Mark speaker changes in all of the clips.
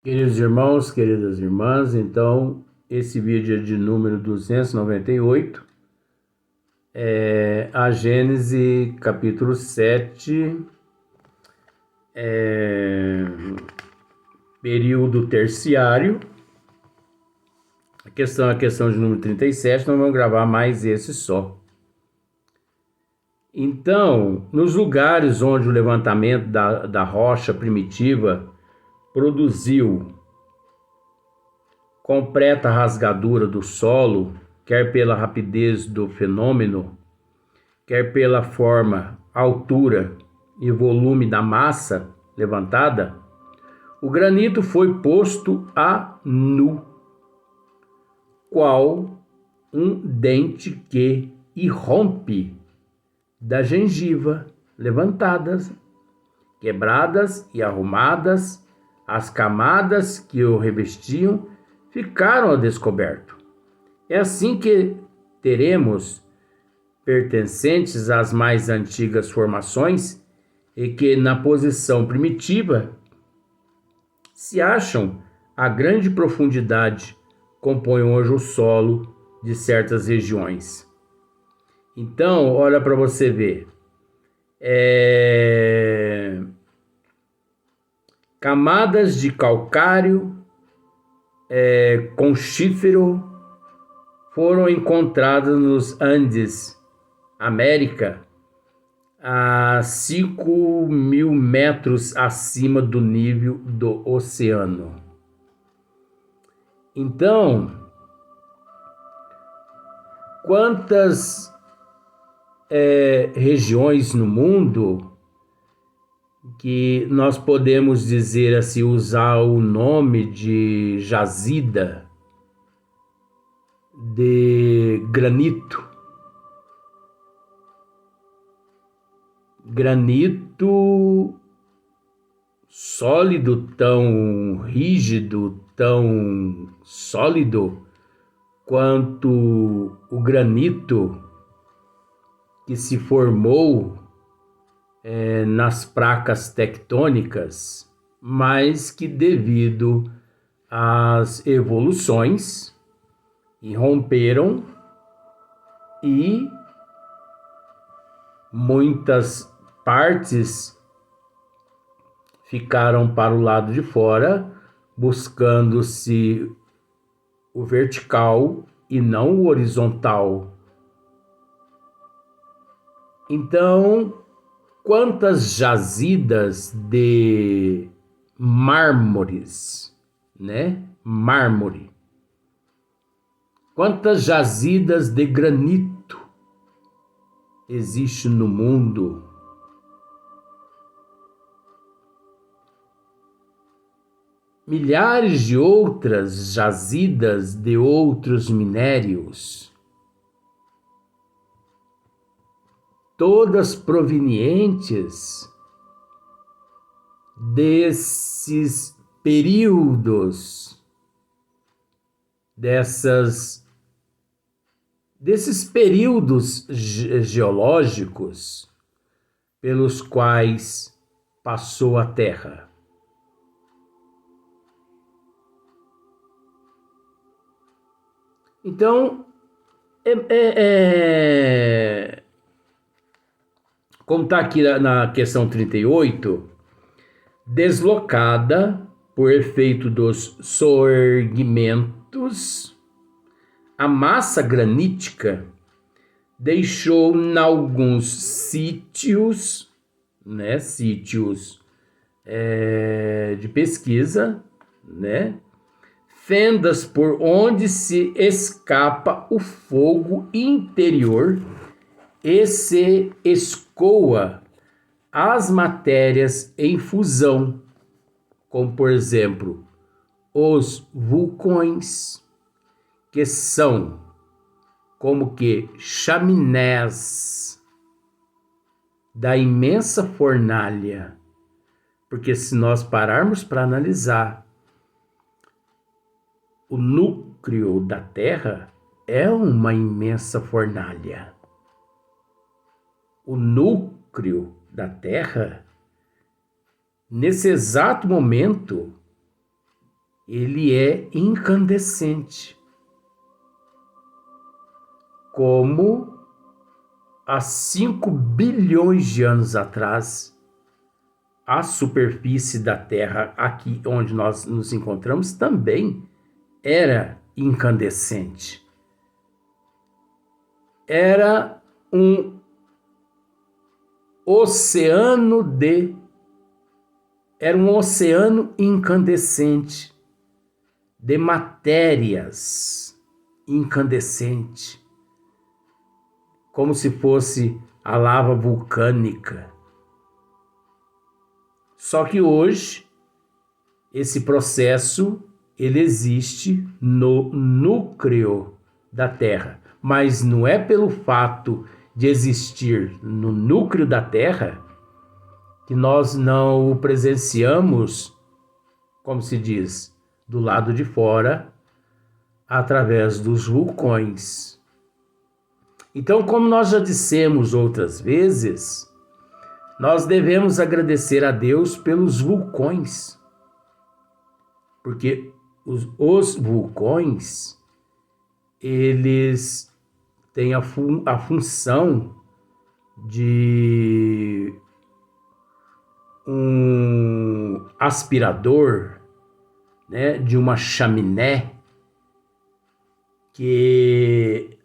Speaker 1: Queridos irmãos, queridas irmãs, então esse vídeo é de número 298, a Gênese capítulo 7, período terciário. A questão de número 37, nós vamos gravar mais esse só. Então, nos lugares onde o levantamento da rocha primitiva produziu completa rasgadura do solo, quer pela rapidez do fenômeno, quer pela forma, altura e volume da massa levantada, o granito foi posto a nu, qual um dente que irrompe da gengiva, levantadas, quebradas e arrumadas, as camadas que o revestiam ficaram a descoberto. É assim que teremos, pertencentes às mais antigas formações, e que na posição primitiva se acham a grande profundidade, compõem hoje o solo de certas regiões. Então, olha para você ver. Camadas de calcário, conchífero, foram encontradas nos Andes, América, a 5.000 metros acima do nível do oceano. Então, quantas regiões no mundo que nós podemos dizer assim, usar o nome de jazida de granito? Granito sólido, tão rígido, tão sólido quanto o granito que se formou nas placas tectônicas, mas que devido às evoluções irromperam e muitas partes ficaram para o lado de fora, buscando-se o vertical e não o horizontal. Então, quantas jazidas de mármores, né? Mármore. Quantas jazidas de granito existe no mundo? Milhares de outras jazidas de outros minérios, todas provenientes desses períodos, desses períodos geológicos pelos quais passou a Terra. Então, como está aqui na questão 38, deslocada por efeito dos soerguimentos, a massa granítica deixou em alguns sítios, né, de pesquisa, né, fendas por onde se escapa o fogo interior e se escoa as matérias em fusão, como por exemplo os vulcões, que são como que chaminés da imensa fornalha, porque se nós pararmos para analisar, o núcleo da Terra é uma imensa fornalha. O núcleo da Terra, nesse exato momento, ele é incandescente, como há 5 bilhões de anos atrás, a superfície da Terra, aqui onde nós nos encontramos, também era incandescente. Era um oceano incandescente, de matérias incandescente, como se fosse a lava vulcânica. Só que hoje esse processo ele existe no núcleo da Terra, mas não é pelo fato de existir no núcleo da Terra que nós não o presenciamos, como se diz, do lado de fora, através dos vulcões. Então, como nós já dissemos outras vezes, nós devemos agradecer a Deus pelos vulcões, porque os vulcões, eles têm a função de um aspirador, né, de uma chaminé, que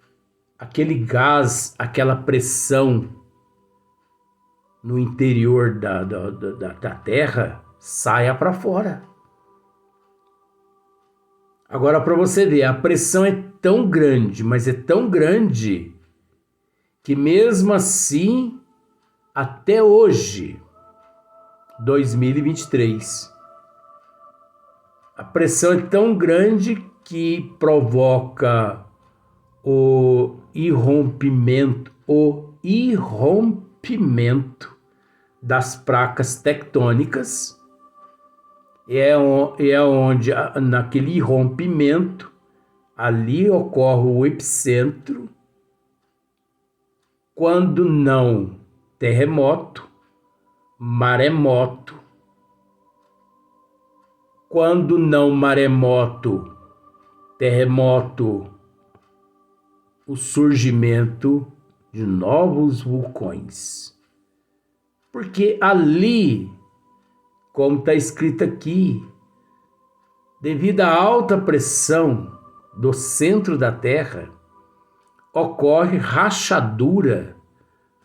Speaker 1: aquele gás, aquela pressão no interior da Terra saia para fora. Agora, para você ver, a pressão é tão grande, mas é tão grande, que mesmo assim, até hoje, 2023, a pressão é tão grande que provoca o irrompimento das placas tectônicas. É onde, naquele irrompimento, ali ocorre o epicentro, quando não terremoto, maremoto. Quando não maremoto, terremoto, o surgimento de novos vulcões. Porque ali, como está escrito aqui, devido à alta pressão do centro da Terra, ocorre rachadura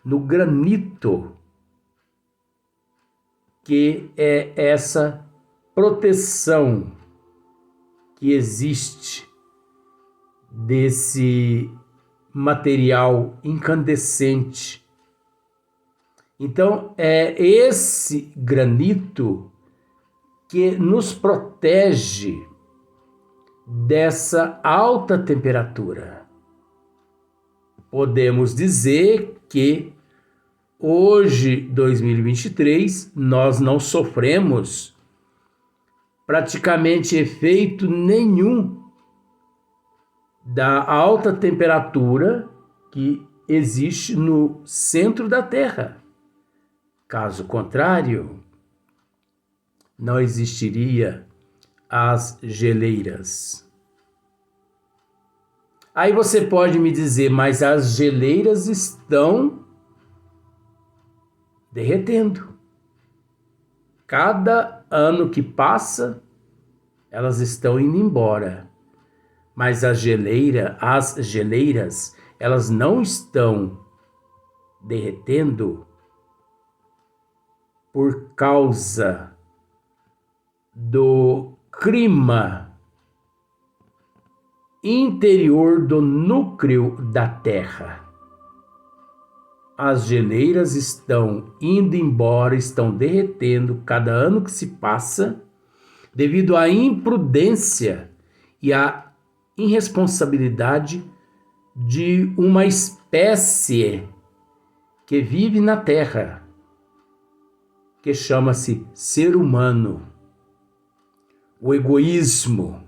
Speaker 1: no granito, que é essa proteção que existe desse material incandescente. Então, é esse granito que nos protege dessa alta temperatura. Podemos dizer que hoje, 2023, nós não sofremos praticamente efeito nenhum da alta temperatura que existe no centro da Terra. Caso contrário, não existiria as geleiras. Aí você pode me dizer, mas as geleiras estão derretendo. Cada ano que passa, elas estão indo embora. Mas as geleiras, elas não estão derretendo por causa do clima interior do núcleo da Terra. As geleiras estão indo embora, estão derretendo cada ano que se passa, devido à imprudência e à irresponsabilidade de uma espécie que vive na Terra, que chama-se ser humano. O egoísmo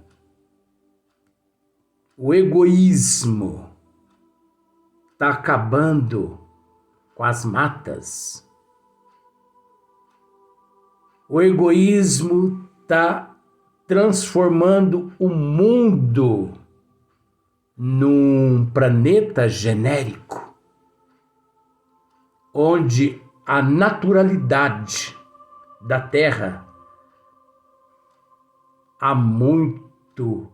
Speaker 1: está acabando com as matas. O egoísmo está transformando o mundo num planeta genérico, onde a naturalidade da Terra há muitos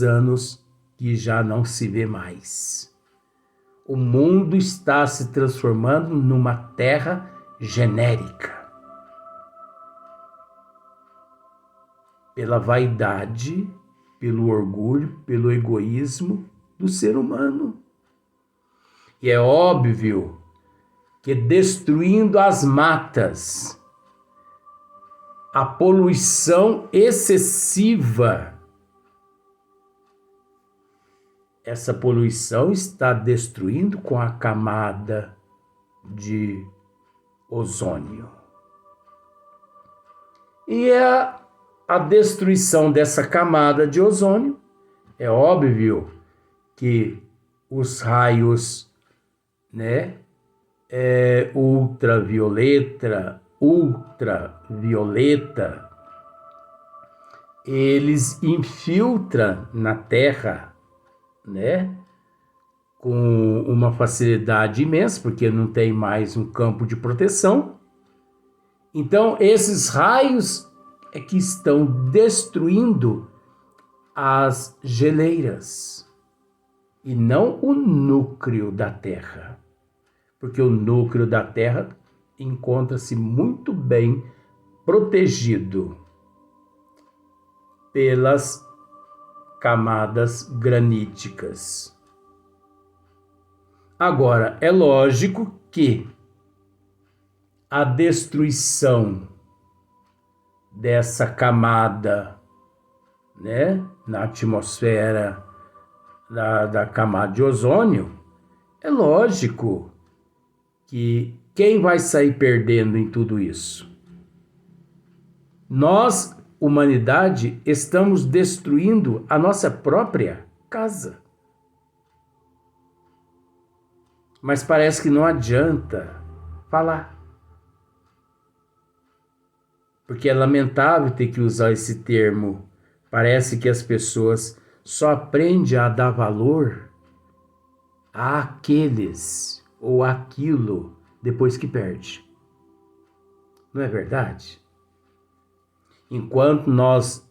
Speaker 1: anos que já não se vê mais. O mundo está se transformando numa terra genérica. Pela vaidade, pelo orgulho, pelo egoísmo do ser humano. E é óbvio que destruindo as matas, a poluição excessiva, essa poluição está destruindo com a camada de ozônio. E a destruição dessa camada de ozônio, é óbvio que os raios, ultravioleta, eles infiltram na Terra, com uma facilidade imensa, porque não tem mais um campo de proteção. Então, esses raios é que estão destruindo as geleiras e não o núcleo da Terra, porque o núcleo da Terra encontra-se muito bem protegido pelas camadas graníticas. Agora, é lógico que a destruição dessa camada, na atmosfera da camada de ozônio, é lógico que quem vai sair perdendo em tudo isso? Nós, humanidade, estamos destruindo a nossa própria casa. Mas parece que não adianta falar. Porque é lamentável ter que usar esse termo. Parece que as pessoas só aprendem a dar valor àqueles ou àquilo depois que perde. Não é verdade? Enquanto nós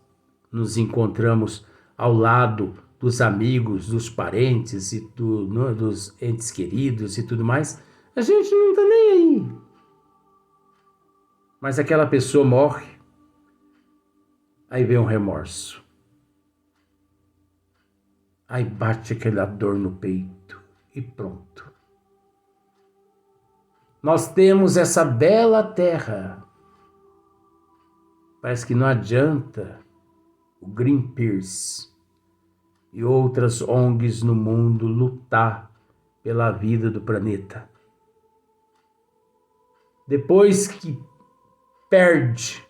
Speaker 1: nos encontramos ao lado dos amigos, dos parentes e dos entes queridos e tudo mais, a gente não está nem aí. Mas aquela pessoa morre, aí vem um remorso. Aí bate aquela dor no peito e pronto. Nós temos essa bela terra. Parece que não adianta o Greenpeace e outras ONGs no mundo lutar pela vida do planeta. Depois que perde,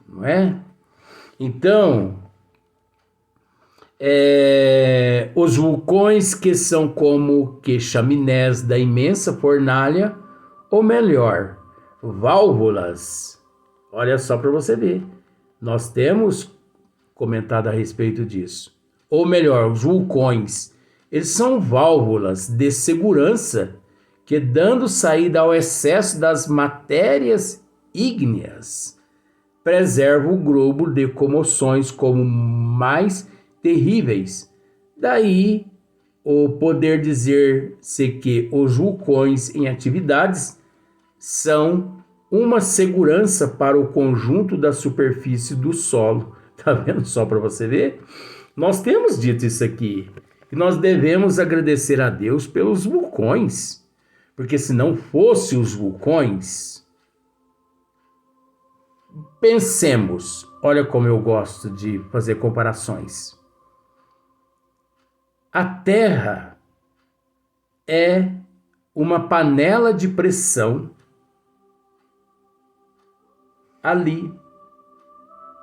Speaker 1: não é? Então, os vulcões que são como que chaminés da imensa fornalha, ou melhor, válvulas. Olha só para você ver. Nós temos comentado a respeito disso. Ou melhor, os vulcões, eles são válvulas de segurança que, dando saída ao excesso das matérias ígneas, preserva o globo de comoções como mais terríveis. Daí o poder dizer-se que os vulcões em atividades são uma segurança para o conjunto da superfície do solo. Tá vendo só para você ver? Nós temos dito isso aqui. E nós devemos agradecer a Deus pelos vulcões. Porque se não fosse os vulcões, pensemos, olha como eu gosto de fazer comparações. A Terra é uma panela de pressão ali,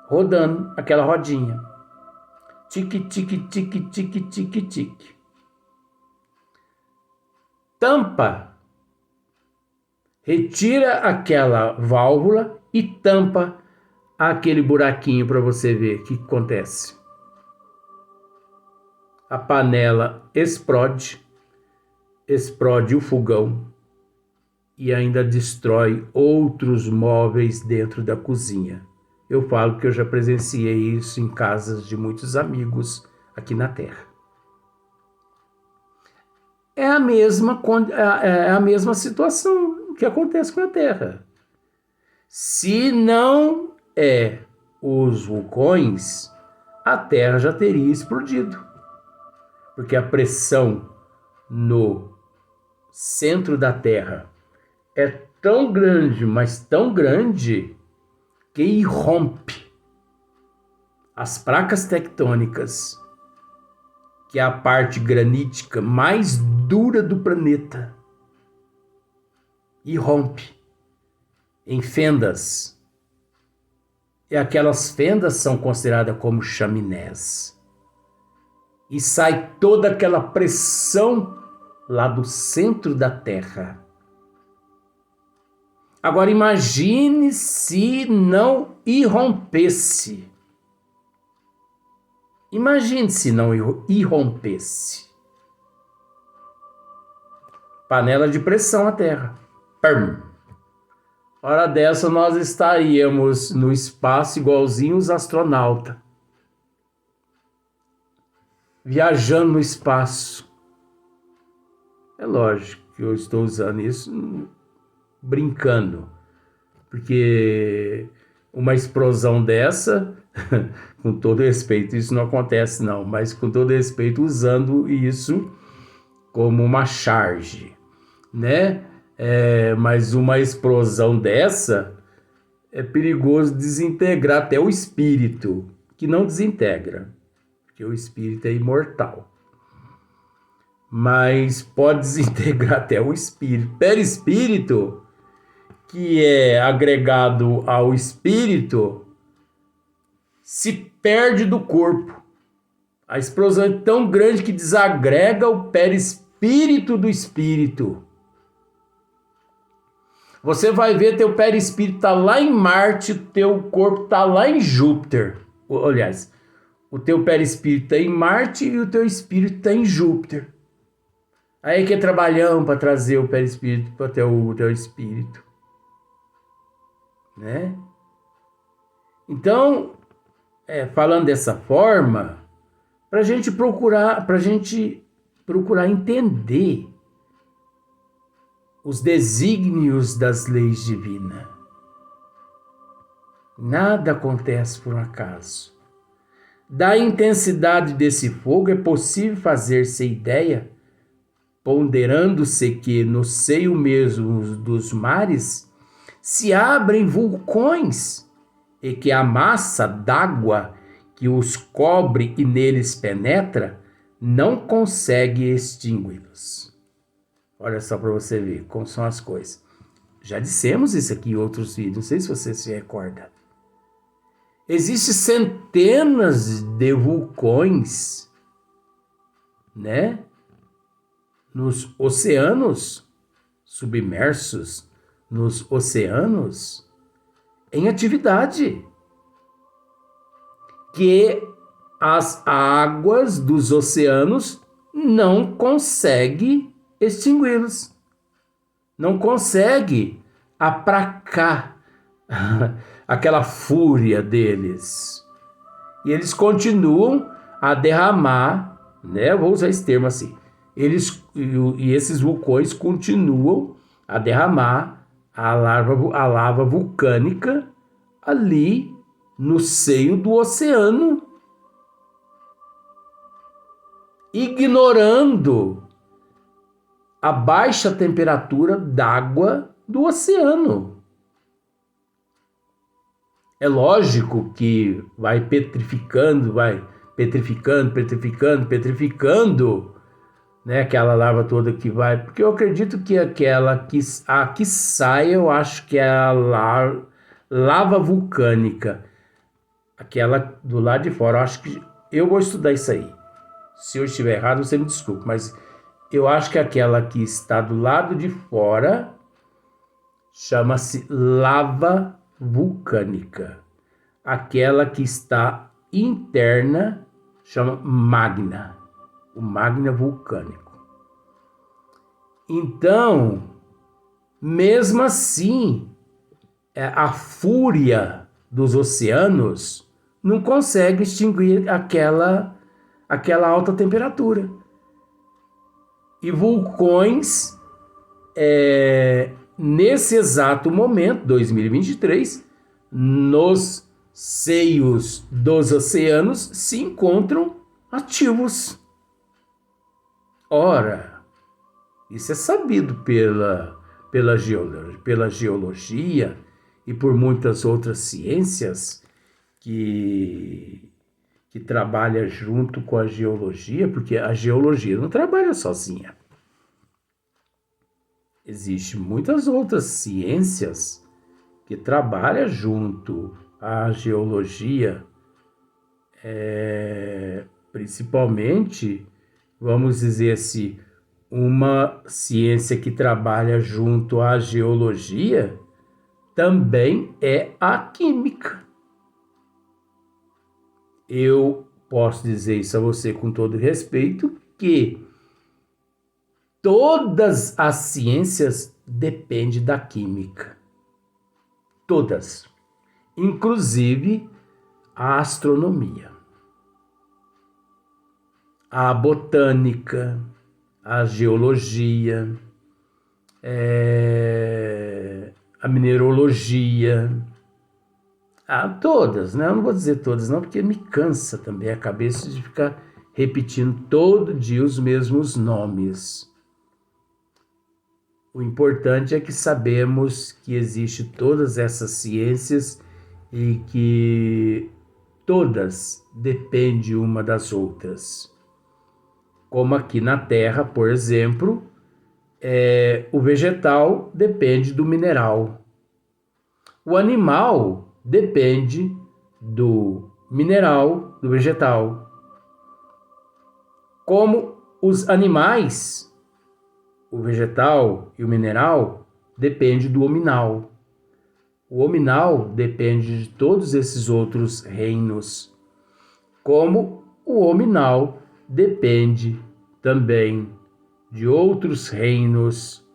Speaker 1: rodando aquela rodinha. Tique, tique, tique, tique, tique, tique. Tampa, retira aquela válvula e tampa aquele buraquinho para você ver o que acontece. A panela explode o fogão e ainda destrói outros móveis dentro da cozinha. Eu falo que eu já presenciei isso em casas de muitos amigos aqui na Terra. É a mesma situação que acontece com a Terra. Se não os vulcões, a Terra já teria explodido. Porque a pressão no centro da Terra é tão grande, mas tão grande, que irrompe as placas tectônicas, que é a parte granítica mais dura do planeta, irrompe em fendas. E aquelas fendas são consideradas como chaminés. E sai toda aquela pressão lá do centro da Terra. Agora imagine se não irrompesse. Imagine se não irrompesse. Panela de pressão a Terra. Pum. Hora dessa nós estaríamos no espaço igualzinho os astronautas. Viajando no espaço. É lógico que eu estou usando isso brincando. Porque uma explosão dessa, com todo respeito, isso não acontece não, mas com todo respeito usando isso como uma charge, né? Mas uma explosão dessa é perigoso desintegrar até o espírito, que não desintegra, porque o espírito é imortal. Mas pode desintegrar até o espírito. Perispírito, que é agregado ao espírito, se perde do corpo. A explosão é tão grande que desagrega o perispírito do espírito. Você vai ver teu perispírito tá lá em Marte, teu corpo tá lá em Júpiter. Aliás, o teu perispírito tá em Marte e o teu espírito tá em Júpiter. Aí que é trabalhão para trazer o perispírito para o teu espírito, né? Então, falando dessa forma, para a gente procurar entender os desígnios das leis divinas. Nada acontece por um acaso. Da intensidade desse fogo é possível fazer-se ideia, ponderando-se que no seio mesmo dos mares se abrem vulcões e que a massa d'água que os cobre e neles penetra não consegue extingui-los. Olha só para você ver como são as coisas. Já dissemos isso aqui em outros vídeos, não sei se você se recorda. Existem centenas de vulcões, né? Nos oceanos submersos, nos oceanos em atividade, que as águas dos oceanos não conseguem extingui-los, não consegue aplacar aquela fúria deles. E eles continuam a derramar, né? Vou usar esse termo assim. E esses vulcões continuam a derramar a lava vulcânica ali no seio do oceano, ignorando a baixa temperatura d'água do oceano. É lógico que vai petrificando, né? Aquela lava toda que vai, porque eu acredito que a que sai, eu acho que é a lava vulcânica, aquela do lado de fora. Eu acho que eu vou estudar isso aí. Se eu estiver errado, você me desculpe, mas eu acho que aquela que está do lado de fora chama-se lava vulcânica. Aquela que está interna chama magma, o magma vulcânico. Então, mesmo assim, a fúria dos oceanos não consegue extinguir aquela alta temperatura. E vulcões, nesse exato momento, 2023, nos seios dos oceanos se encontram ativos. Ora, isso é sabido pela geologia e por muitas outras ciências que trabalham junto com a geologia, porque a geologia não trabalha sozinha. Existem muitas outras ciências que trabalham junto à geologia, principalmente, vamos dizer assim, uma ciência que trabalha junto à geologia também é a química. Eu posso dizer isso a você com todo respeito, que todas as ciências dependem da química. Todas. Inclusive a astronomia, a botânica, a geologia, a mineralogia, todas, né? Eu não vou dizer todas não, porque me cansa também a cabeça de ficar repetindo todo dia os mesmos nomes. O importante é que sabemos que existem todas essas ciências e que todas dependem uma das outras. Como aqui na Terra, por exemplo, o vegetal depende do mineral. O animal depende do mineral, do vegetal. Como os animais, o vegetal e o mineral dependem do hominal. O hominal depende de todos esses outros reinos. Como o hominal depende também de outros reinos,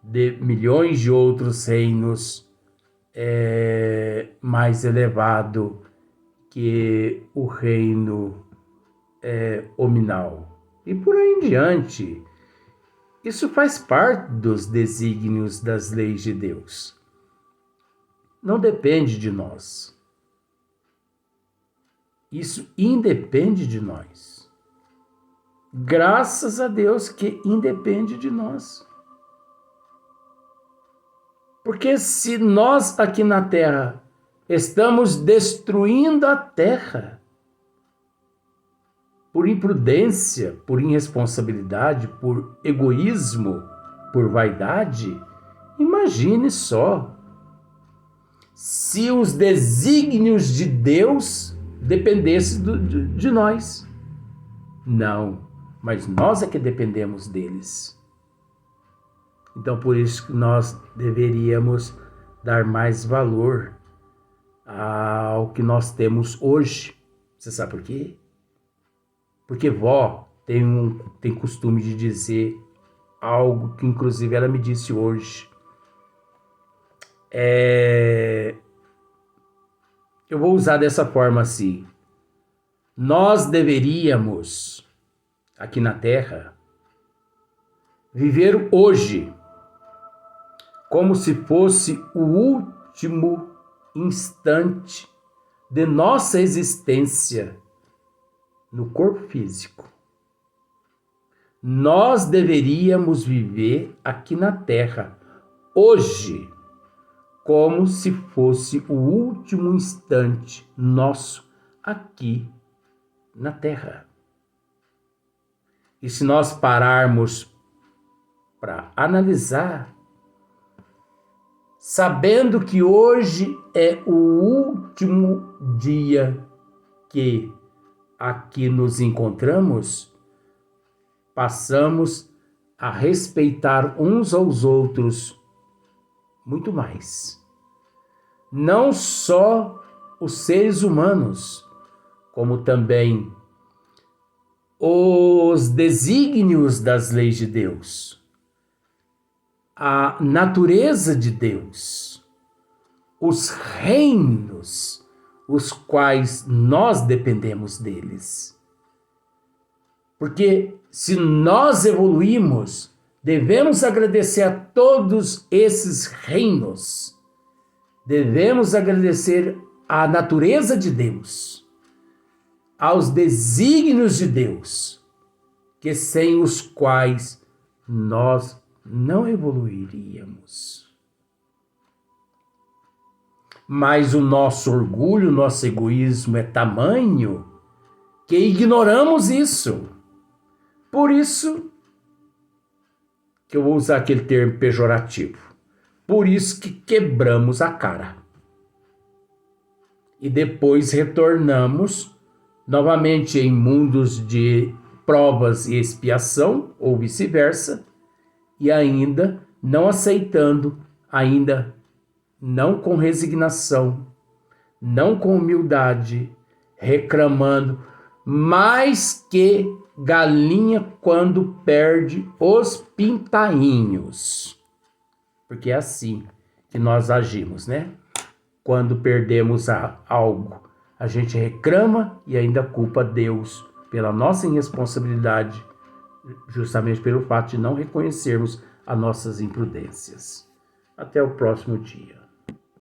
Speaker 1: de milhões de outros reinos mais elevado que o reino hominal. E por aí em diante. Isso faz parte dos desígnios das leis de Deus. Não depende de nós. Isso independe de nós. Graças a Deus que independe de nós. Porque se nós aqui na Terra estamos destruindo a Terra por imprudência, por irresponsabilidade, por egoísmo, por vaidade, imagine só se os desígnios de Deus dependessem de nós. Não, mas nós é que dependemos deles. Então, por isso que nós deveríamos dar mais valor ao que nós temos hoje. Você sabe por quê? Porque vó tem costume de dizer algo que inclusive ela me disse hoje. Eu vou usar dessa forma assim. Nós deveríamos, aqui na Terra, viver hoje como se fosse o último instante de nossa existência no corpo físico. Nós deveríamos viver aqui na Terra, hoje, como se fosse o último instante nosso aqui na Terra. E se nós pararmos para analisar, sabendo que hoje é o último dia que aqui nos encontramos, passamos a respeitar uns aos outros muito mais. não só os seres humanos, como também os desígnios das leis de Deus, a natureza de Deus, os reinos, os quais nós dependemos deles. Porque se nós evoluímos, devemos agradecer a todos esses reinos. Devemos agradecer à natureza de Deus, aos desígnios de Deus, que sem os quais nós não evoluiríamos. Mas o nosso orgulho, o nosso egoísmo é tamanho que ignoramos isso. Por isso que eu vou usar aquele termo pejorativo. Por isso que quebramos a cara. E depois retornamos novamente em mundos de provas e expiação, ou vice-versa, e ainda não aceitando, ainda não com resignação, não com humildade, reclamando, mais que galinha quando perde os pintainhos. Porque é assim que nós agimos, né? Quando perdemos algo, a gente reclama e ainda culpa Deus pela nossa irresponsabilidade, justamente pelo fato de não reconhecermos as nossas imprudências. Até o próximo dia.